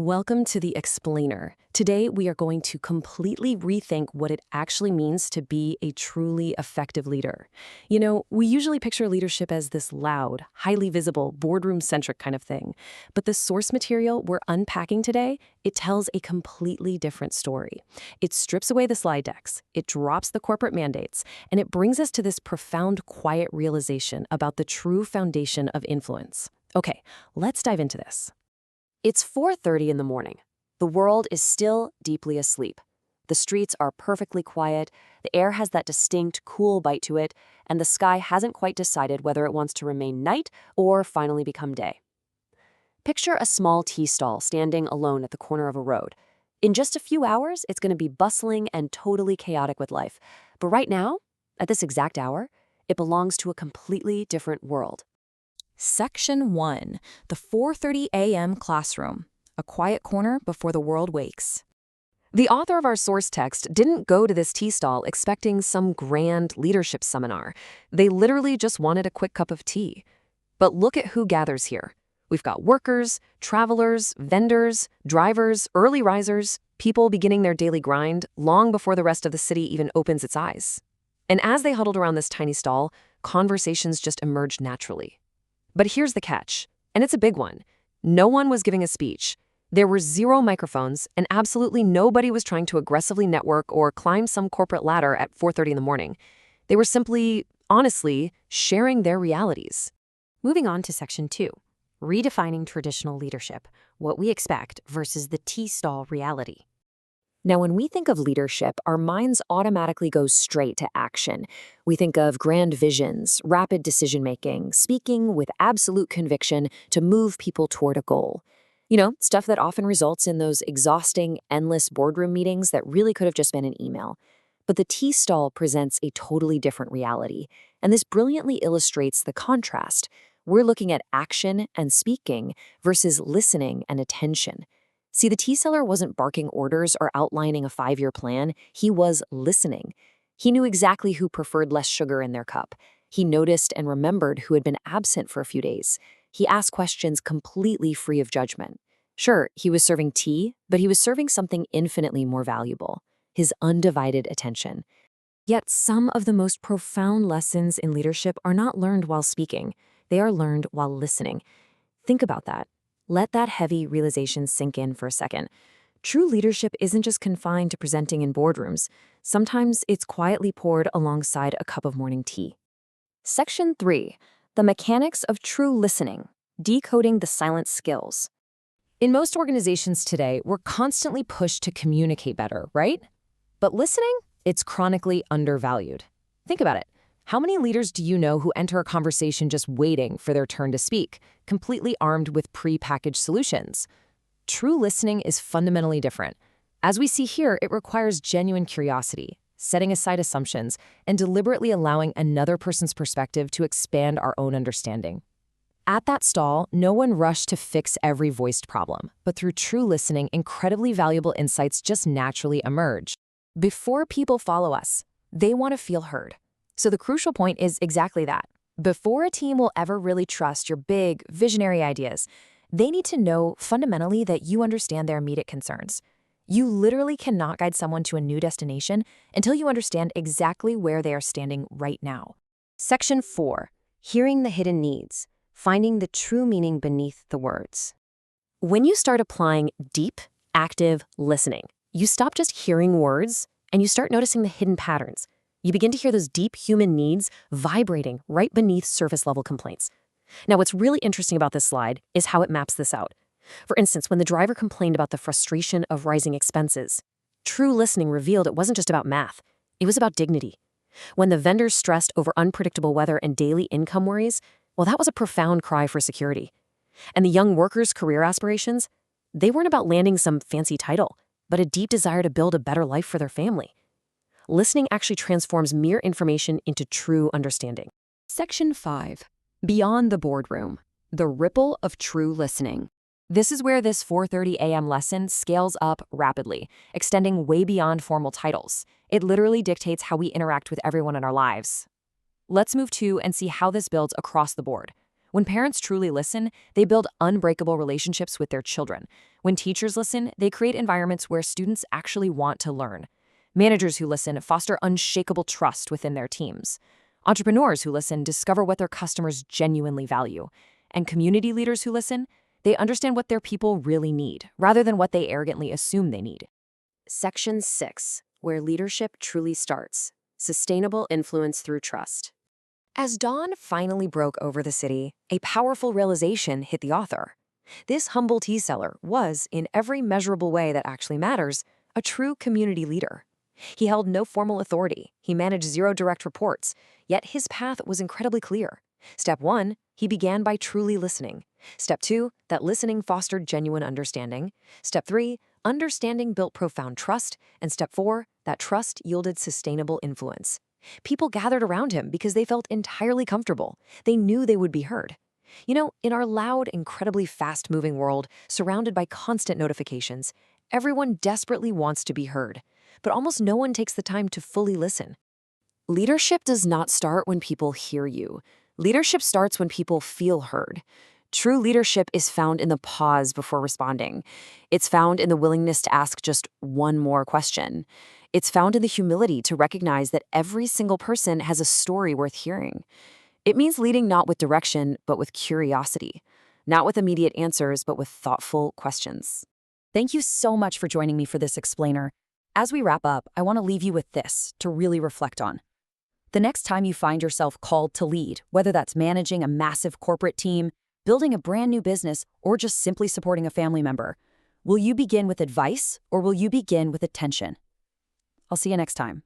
Welcome to The Explainer. Today, we are going to completely rethink what it actually means to be a truly effective leader. We usually picture leadership as this loud, highly visible, boardroom-centric kind of thing. But the source material we're unpacking today, it tells a completely different story. It strips away the slide decks, it drops the corporate mandates, and it brings us to this profound, quiet realization about the true foundation of influence. Okay, let's dive into this. It's 4:30 in the morning. The world is still deeply asleep. The streets are perfectly quiet, the air has that distinct, cool bite to it, and the sky hasn't quite decided whether it wants to remain night or finally become day. Picture a small tea stall standing alone at the corner of a road. In just a few hours, it's going to be bustling and totally chaotic with life. But right now, at this exact hour, it belongs to a completely different world. Section 1, the 4:30 a.m. classroom, a quiet corner before the world wakes. The author of our source text didn't go to this tea stall expecting some grand leadership seminar. They literally just wanted a quick cup of tea. But look at who gathers here. We've got workers, travelers, vendors, drivers, early risers, people beginning their daily grind long before the rest of the city even opens its eyes. And as they huddled around this tiny stall, conversations just emerged naturally. But here's the catch, and it's a big one. No one was giving a speech. There were 0 microphones, and absolutely nobody was trying to aggressively network or climb some corporate ladder at 4:30 in the morning. They were simply, honestly, sharing their realities. Moving on to Section 2, redefining traditional leadership, what we expect versus the tea stall reality. Now, when we think of leadership, our minds automatically go straight to action. We think of grand visions, rapid decision-making, speaking with absolute conviction to move people toward a goal. Stuff that often results in those exhausting, endless boardroom meetings that really could have just been an email. But the tea stall presents a totally different reality, and this brilliantly illustrates the contrast. We're looking at action and speaking versus listening and attention. See, the tea seller wasn't barking orders or outlining a 5-year plan. He was listening. He knew exactly who preferred less sugar in their cup. He noticed and remembered who had been absent for a few days. He asked questions completely free of judgment. Sure, he was serving tea, but he was serving something infinitely more valuable, his undivided attention. Yet some of the most profound lessons in leadership are not learned while speaking. They are learned while listening. Think about that. Let that heavy realization sink in for a second. True leadership isn't just confined to presenting in boardrooms. Sometimes it's quietly poured alongside a cup of morning tea. Section 3, the mechanics of true listening, decoding the silent skills. In most organizations today, we're constantly pushed to communicate better, right? But listening, it's chronically undervalued. Think about it. How many leaders do you know who enter a conversation just waiting for their turn to speak, completely armed with pre-packaged solutions? True listening is fundamentally different. As we see here, it requires genuine curiosity, setting aside assumptions, and deliberately allowing another person's perspective to expand our own understanding. At that stall, no one rushed to fix every voiced problem, but through true listening, incredibly valuable insights just naturally emerge. Before people follow us, they want to feel heard. So the crucial point is exactly that. Before a team will ever really trust your big, visionary ideas, they need to know fundamentally that you understand their immediate concerns. You literally cannot guide someone to a new destination until you understand exactly where they are standing right now. Section 4, hearing the hidden needs, finding the true meaning beneath the words. When you start applying deep, active listening, you stop just hearing words and you start noticing the hidden patterns. You begin to hear those deep human needs vibrating right beneath surface-level complaints. Now, what's really interesting about this slide is how it maps this out. For instance, when the driver complained about the frustration of rising expenses, true listening revealed it wasn't just about math. It was about dignity. When the vendors stressed over unpredictable weather and daily income worries, well, that was a profound cry for security. And the young workers' career aspirations, they weren't about landing some fancy title, but a deep desire to build a better life for their family. Listening actually transforms mere information into true understanding. Section 5, beyond the boardroom, the ripple of true listening. This is where this 4:30 a.m. lesson scales up rapidly, extending way beyond formal titles. It literally dictates how we interact with everyone in our lives. Let's move to and see how this builds across the board. When parents truly listen, they build unbreakable relationships with their children. When teachers listen, they create environments where students actually want to learn. Managers who listen foster unshakable trust within their teams. Entrepreneurs who listen discover what their customers genuinely value. And community leaders who listen, they understand what their people really need, rather than what they arrogantly assume they need. Section 6, where leadership truly starts. Sustainable influence through trust. As dawn finally broke over the city, a powerful realization hit the author. This humble tea seller was, in every measurable way that actually matters, a true community leader. He held no formal authority, he managed zero direct reports, yet his path was incredibly clear. Step 1, he began by truly listening. Step 2, that listening fostered genuine understanding. Step 3, understanding built profound trust. And step 4, that trust yielded sustainable influence. People gathered around him because they felt entirely comfortable. They knew they would be heard. You know, in our loud, incredibly fast-moving world, surrounded by constant notifications, everyone desperately wants to be heard. But almost no one takes the time to fully listen. Leadership does not start when people hear you. Leadership starts when people feel heard. True leadership is found in the pause before responding. It's found in the willingness to ask just one more question. It's found in the humility to recognize that every single person has a story worth hearing. It means leading not with direction, but with curiosity. Not with immediate answers, but with thoughtful questions. Thank you so much for joining me for this explainer. As we wrap up, I want to leave you with this to really reflect on. The next time you find yourself called to lead, whether that's managing a massive corporate team, building a brand new business, or just simply supporting a family member, will you begin with advice or will you begin with attention? I'll see you next time.